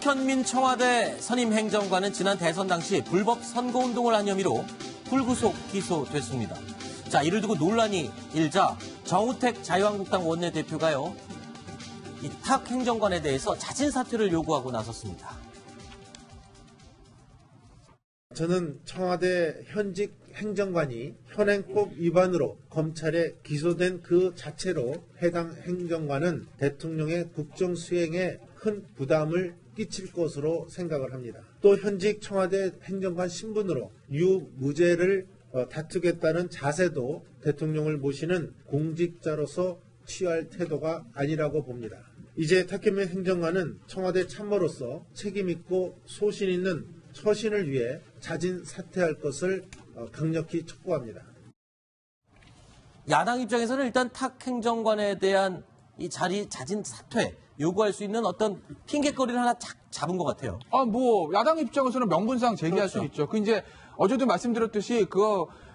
탁현민 청와대 선임 행정관은 지난 대선 당시 불법 선거운동을 한 혐의로 불구속 기소됐습니다. 자, 이를 두고 논란이 일자 정우택 자유한국당 원내대표가요, 이 탁 행정관에 대해서 자진 사퇴를 요구하고 나섰습니다. 저는 청와대 현직 행정관이 현행법 위반으로 검찰에 기소된 그 자체로 해당 행정관은 대통령의 국정 수행에 큰 부담을 끼칠 것으로 생각을 합니다. 또 현직 청와대 행정관 신분으로 유무죄를 다투겠다는 자세도 대통령을 모시는 공직자로서 취할 태도가 아니라고 봅니다. 이제 탁현민 행정관은 청와대 참모로서 책임있고 소신 있는 처신을 위해 자진 사퇴할 것을 강력히 촉구합니다. 야당 입장에서는 일단 탁 행정관에 대한 이 자리 자진 사퇴 요구할 수 있는 어떤 핑계거리를 하나 잡은 것 같아요. 야당 입장에서는 명분상 제기할 수 있죠. 이제 어제도 말씀드렸듯이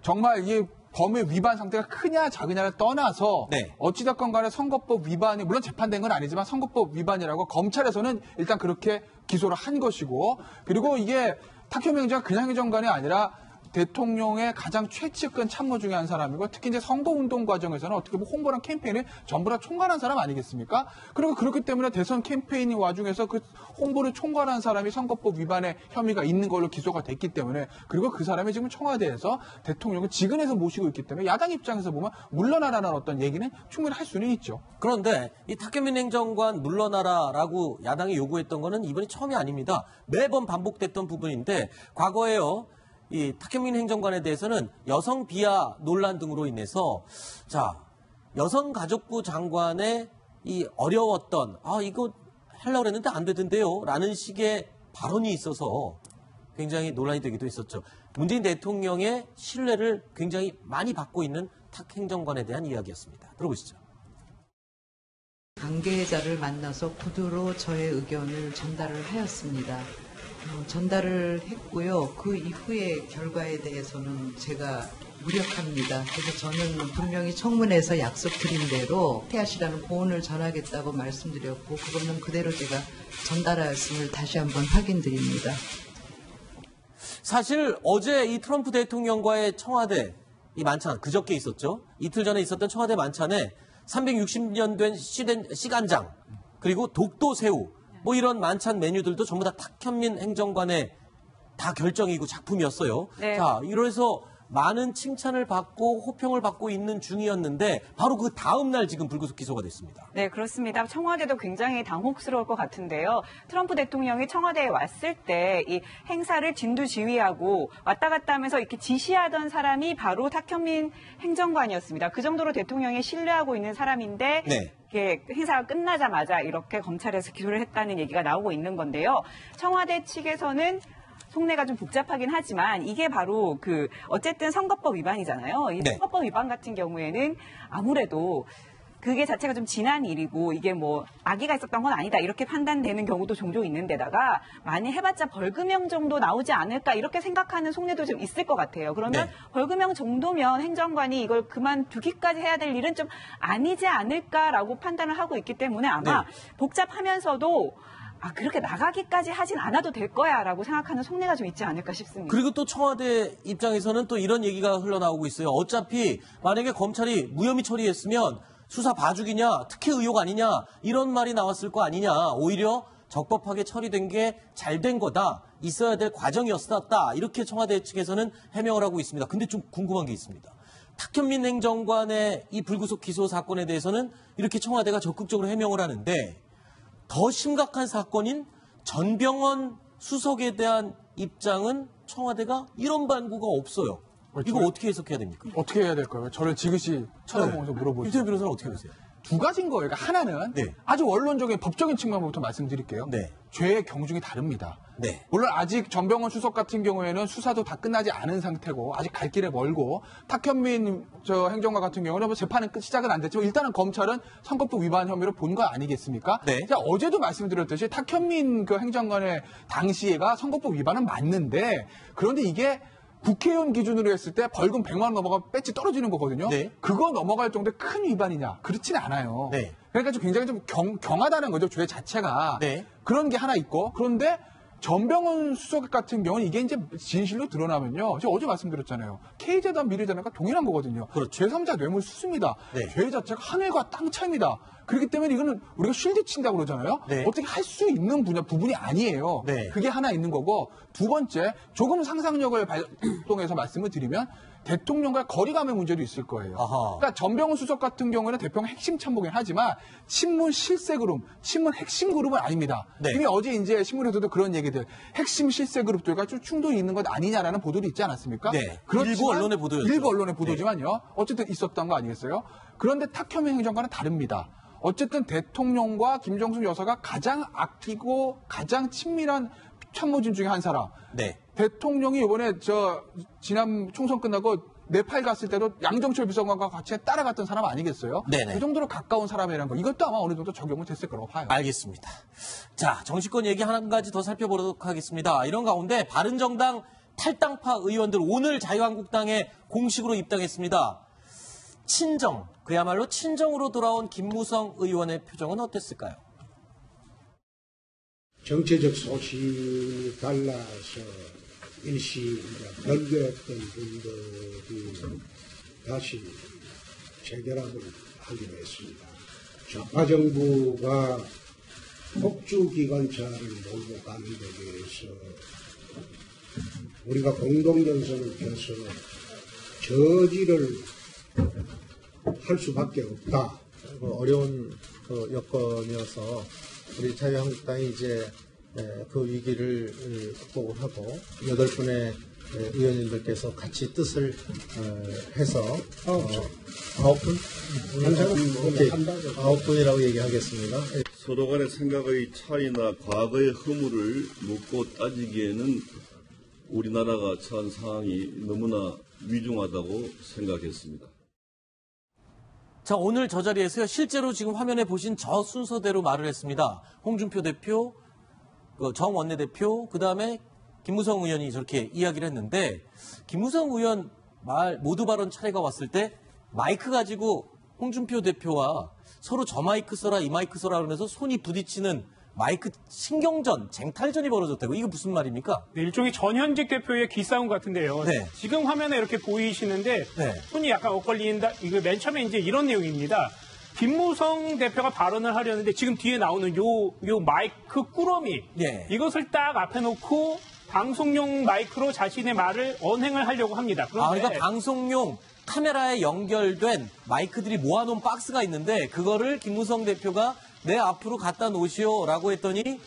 정말 이 범위 위반 상태가 크냐 작으냐를 떠나서 네. 어찌됐건 간에 선거법 위반이 물론 재판된 건 아니지만 선거법 위반이라고 검찰에서는 일단 그렇게 기소를 한 것이고, 그리고 이게 탁현민 행정관 그냥 행정관이 아니라 대통령의 가장 최측근 참모 중에 한 사람이고, 특히 이제 선거운동 과정에서는 어떻게 보면 홍보랑 캠페인을 전부 다 총괄한 사람 아니겠습니까? 그리고 그렇기 때문에 대선 캠페인 와중에서 그 홍보를 총괄한 사람이 선거법 위반의 혐의가 있는 걸로 기소가 됐기 때문에, 그리고 그 사람이 지금 청와대에서 대통령을 직은해서 모시고 있기 때문에 야당 입장에서 보면 물러나라는 어떤 얘기는 충분히 할 수는 있죠. 그런데 이 탁현민 행정관 물러나라라고 야당이 요구했던 거는 이번이 처음이 아닙니다. 매번 반복됐던 부분인데, 과거에요, 이 탁현민 행정관에 대해서는 여성 비하 논란 등으로 인해서 여성가족부 장관의 이 어려웠던 이거 하려고 했는데 안 되던데요 라는 식의 발언이 있어서 굉장히 논란이 되기도 했었죠. 문재인 대통령의 신뢰를 굉장히 많이 받고 있는 탁 행정관에 대한 이야기였습니다. 들어보시죠. 관계자를 만나서 구두로 저의 의견을 전달을 하였습니다. 전달을 했고요. 그 이후의 결과에 대해서는 제가 무력합니다. 그래서 저는 분명히 청문회에서 약속드린 대로 퇴하시라는 고언을 전하겠다고 말씀드렸고, 그거는 그대로 제가 전달하였음을 다시 한번 확인드립니다. 사실 어제 이 트럼프 대통령과의 청와대 이 만찬, 그저께 있었죠. 이틀 전에 있었던 청와대 만찬에 360년 된 시간장, 그리고 독도새우, 이런 만찬 메뉴들도 전부 다 탁현민 행정관의 다 결정이고 작품이었어요. 네. 자, 이래서 많은 칭찬을 받고 호평을 받고 있는 중이었는데 바로 그 다음 날 지금 불구속 기소가 됐습니다. 네, 그렇습니다. 청와대도 굉장히 당혹스러울 것 같은데요. 트럼프 대통령이 청와대에 왔을 때 이 행사를 진두지휘하고 왔다 갔다 하면서 이렇게 지시하던 사람이 바로 탁현민 행정관이었습니다. 그 정도로 대통령이 신뢰하고 있는 사람인데 네. 행사가 끝나자마자 이렇게 검찰에서 기소를 했다는 얘기가 나오고 있는 건데요. 청와대 측에서는 속내가 좀 복잡하긴 하지만 이게 바로 어쨌든 선거법 위반이잖아요. 이 네. 선거법 위반 같은 경우에는 아무래도 그게 자체가 좀 지난 일이고 이게 악의가 있었던 건 아니다 이렇게 판단되는 경우도 종종 있는데다가 많이 해봤자 벌금형 정도 나오지 않을까 이렇게 생각하는 속내도 좀 있을 것 같아요. 그러면 네. 벌금형 정도면 행정관이 이걸 그만두기까지 해야 될 일은 좀 아니지 않을까라고 판단을 하고 있기 때문에 아마 네. 복잡하면서도 그렇게 나가기까지 하진 않아도 될 거야 라고 생각하는 속내가 좀 있지 않을까 싶습니다. 그리고 또 청와대 입장에서는 또 이런 얘기가 흘러나오고 있어요. 어차피 만약에 검찰이 무혐의 처리했으면 수사 봐주기냐, 특혜 의혹 아니냐 이런 말이 나왔을 거 아니냐. 오히려 적법하게 처리된 게 잘 된 거다. 있어야 될 과정이었다. 이렇게 청와대 측에서는 해명을 하고 있습니다. 근데 좀 궁금한 게 있습니다. 탁현민 행정관의 이 불구속 기소 사건에 대해서는 이렇게 청와대가 적극적으로 해명을 하는데 더 심각한 사건인 전병헌 수석에 대한 입장은 청와대가 이런 반구가 없어요. 이거 어떻게 해석해야 됩니까? 어떻게 해야 될까요? 저를 지그시 쳐다보면서 물어보시죠. 이태원 변호사는 어떻게 보세요? 두 가지인 거예요. 그러니까 하나는 네. 아주 원론적인 법적인 측면부터 말씀드릴게요. 네. 죄의 경중이 다릅니다. 네. 물론 아직 전병헌 수석 같은 경우에는 수사도 다 끝나지 않은 상태고 아직 갈 길에 멀고, 탁현민 행정관 같은 경우는 재판은 시작은 안 됐지만 일단은 검찰은 선거법 위반 혐의로 본 거 아니겠습니까? 네. 자, 어제도 말씀드렸듯이 탁현민 행정관의 당시에가 선거법 위반은 맞는데, 그런데 이게 국회의원 기준으로 했을 때 벌금 100만 원 넘어가면 배지 떨어지는 거거든요. 네. 그거 넘어갈 정도의 큰 위반이냐? 그렇지는 않아요. 네. 그러니까 좀 굉장히 좀 경하다는 거죠. 죄 자체가. 네. 그런 게 하나 있고. 그런데 전병헌 수석 같은 경우는 이게 이제 진실로 드러나면요. 제가 어제 말씀드렸잖아요. K재단 비리재단과 동일한 거거든요. 그렇죠. 제3자 뇌물 수수입니다. 네. 죄 자체가 하늘과 땅 차이입니다. 그렇기 때문에 이거는 우리가 쉴드 친다고 그러잖아요. 네. 어떻게 할 수 있는 부분이 아니에요. 네. 그게 하나 있는 거고, 두 번째, 조금 상상력을 발동해서 말씀을 드리면 대통령과 거리감의 문제도 있을 거예요. 아하. 그러니까 전병훈 수석 같은 경우는 대통령 핵심 참모긴 하지만 친문 실세 그룹, 친문 핵심 그룹은 아닙니다. 네. 이미 어제 이제 신문에서도 그런 얘기들, 핵심 실세 그룹들과 좀 충돌이 있는 것 아니냐라는 보도도 있지 않았습니까? 네. 그렇지만, 일부 언론의 보도였죠. 일부 언론의 보도지만요. 어쨌든 있었던 거 아니겠어요? 그런데 탁현민 행정관은 다릅니다. 어쨌든 대통령과 김정숙 여사가 가장 아끼고 가장 친밀한 참모진 중에 한 사람. 네. 대통령이 이번에 지난 총선 끝나고 네팔 갔을 때도 양정철 비서관과 같이 따라갔던 사람 아니겠어요? 네네. 그 정도로 가까운 사람이라는 거. 이것도 아마 어느 정도 적용은 됐을 거라고 봐요. 알겠습니다. 자, 정치권 얘기 한 가지 더 살펴보도록 하겠습니다. 이런 가운데 바른정당 탈당파 의원들 오늘 자유한국당에 공식으로 입당했습니다. 친정, 그야말로 친정으로 돌아온 김무성 의원의 표정은 어땠을까요? 정치적 소식이 달라서 일시 별거했던 분들이 다시 재결합을 하기로 했습니다. 좌파 정부가 폭주기관차를 몰고 가는 데 대해서 우리가 공동정선을 펴서 저지를 할 수밖에 없다. 어려운 여건이어서 우리 자유한국당이 이제 그 위기를 극복을 하고 8분의 의원님들께서 같이 뜻을 해서 9분? 오케이. 9분이라고 얘기하겠습니다. 서로 간의 생각의 차이나 과거의 허물을 묻고 따지기에는 우리나라가 처한 상황이 너무나 위중하다고 생각했습니다. 자, 오늘 저 자리에서요, 실제로 지금 화면에 보신 저 순서대로 말을 했습니다. 홍준표 대표, 정 원내대표, 그 다음에 김무성 의원이 저렇게 이야기를 했는데, 김무성 의원 말 모두 발언 차례가 왔을 때 마이크 가지고 홍준표 대표와 서로 저 마이크 써라 이 마이크 써라 그러면서 손이 부딪히는 마이크 신경전, 쟁탈전이 벌어졌다고. 이거 무슨 말입니까? 네, 일종의 전현직 대표의 기싸움 같은데요. 네. 지금 화면에 이렇게 보이시는데 네. 손이 약간 엇걸린다. 이거 맨 처음에 이제 이런 내용입니다. 김무성 대표가 발언을 하려는데 지금 뒤에 나오는 요 마이크 꾸러미 네. 이것을 딱 앞에 놓고 방송용 마이크로 자신의 말을 언행을 하려고 합니다. 그런데 그러니까 방송용 카메라에 연결된 마이크들이 모아놓은 박스가 있는데 그거를 김무성 대표가 내 앞으로 갖다 놓으시오라고 했더니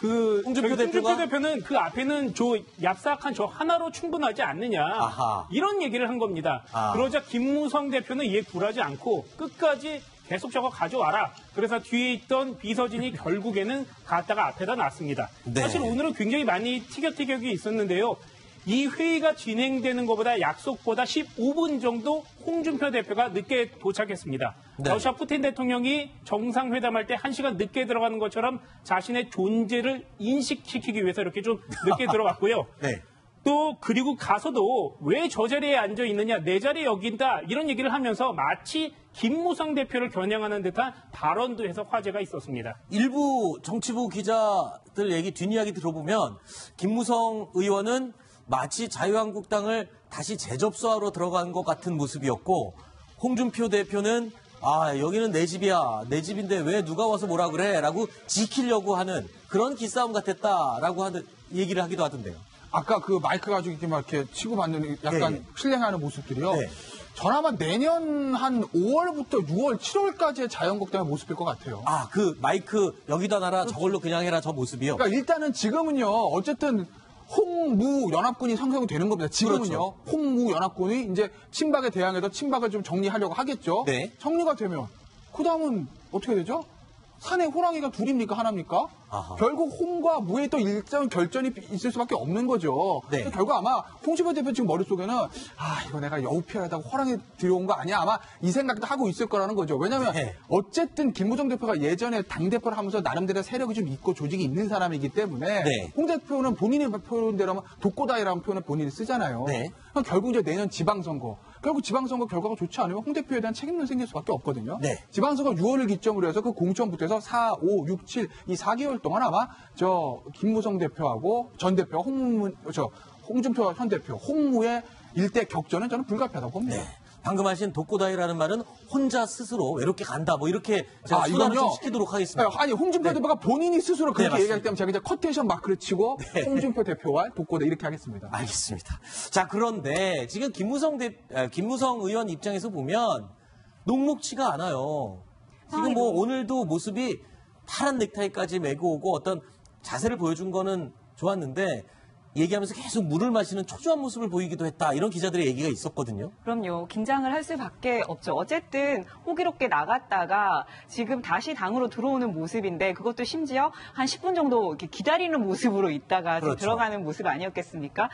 홍준표 대표는 그 앞에는 저 얍삭한 저 하나로 충분하지 않느냐 아하. 이런 얘기를 한 겁니다. 아. 그러자 김무성 대표는 이에 굴하지 않고 끝까지 계속 저거 가져와라. 그래서 뒤에 있던 비서진이 결국에는 갖다가 앞에다 놨습니다. 네. 사실 오늘은 굉장히 많이 티격태격이 있었는데요. 이 회의가 진행되는 것보다 약속보다 15분 정도 홍준표 대표가 늦게 도착했습니다. 네. 러시아 푸틴 대통령이 정상회담할 때 1시간 늦게 들어가는 것처럼 자신의 존재를 인식시키기 위해서 이렇게 좀 늦게 들어갔고요. 네. 또 그리고 가서도 왜 저 자리에 앉아 있느냐, 내 자리에 여긴다 이런 얘기를 하면서 마치 김무성 대표를 겨냥하는 듯한 발언도 해서 화제가 있었습니다. 일부 정치부 기자들 얘기 뒷이야기 들어보면 김무성 의원은 마치 자유한국당을 다시 재접수하러 들어간 것 같은 모습이었고 홍준표 대표는 여기는 내 집이야. 내 집인데 왜 누가 와서 뭐라 그래? 라고 지키려고 하는 그런 기싸움 같았다라고 얘기를 하기도 하던데요. 아까 그 마이크 가지고 이렇게 막 이렇게 치고받는 약간 네. 실행하는 모습들이요. 네. 저는 아마 내년 한 5월부터 6월, 7월까지의 자유한국당의 모습일 것 같아요. 그 마이크 여기다 놔라 저걸로 그냥 해라 저 모습이요. 그러니까 일단은 지금은요, 어쨌든 홍무 연합군이 상생이 되는 겁니다. 지금은요, 그렇죠. 홍무 연합군이 이제 친박에 대항해서 친박을 좀 정리하려고 하겠죠. 네. 정리가 되면 그 다음은 어떻게 되죠? 산에 호랑이가 둘입니까 하나입니까? 아하. 결국 홍과 무의 또 일정 결전이 있을 수밖에 없는 거죠. 네. 결국 아마 홍준표 대표 지금 머릿속에는 이거 내가 여우피하다가 호랑이 들여온 거 아니야? 아마 이 생각도 하고 있을 거라는 거죠. 왜냐하면 네. 어쨌든 김무성 대표가 예전에 당대표를 하면서 나름대로 세력이 좀 있고 조직이 있는 사람이기 때문에 네. 홍 대표는 본인의 표현대로 하면 독고다이라는 표현을 본인이 쓰잖아요. 네. 그럼 결국 이제 내년 지방선거. 결국 지방선거 결과가 좋지 않으면 홍 대표에 대한 책임은 생길 수밖에 없거든요. 네. 지방선거 6월을 기점으로 해서 그 공천부터 해서 4, 5, 6, 7 이 4개월 동안 아마 김무성 대표하고 전 대표 홍준표 현 대표 홍무의 일대 격전은 저는 불가피하다고 봅니다. 네. 방금 하신 독고다이라는 말은 혼자 스스로 외롭게 간다. 뭐 이렇게 제가 순환을 좀 시키도록 하겠습니다. 아니 홍준표 네. 대표가 본인이 스스로 그렇게 맞습니다. 얘기하기 때문에 제가 이제 커테이션 마크를 치고 홍준표 대표와 독고다 이렇게 하겠습니다. 알겠습니다. 자, 그런데 지금 김무성 의원 입장에서 보면 녹록치가 않아요. 지금 뭐 오늘도 모습이 파란 넥타이까지 메고 오고 어떤 자세를 보여준 거는 좋았는데 얘기하면서 계속 물을 마시는 초조한 모습을 보이기도 했다. 이런 기자들의 얘기가 있었거든요. 그럼요. 긴장을 할 수밖에 없죠. 어쨌든 호기롭게 나갔다가 지금 다시 당으로 들어오는 모습인데 그것도 심지어 한 10분 정도 이렇게 기다리는 모습으로 있다가 그렇죠. 들어가는 모습 아니었겠습니까?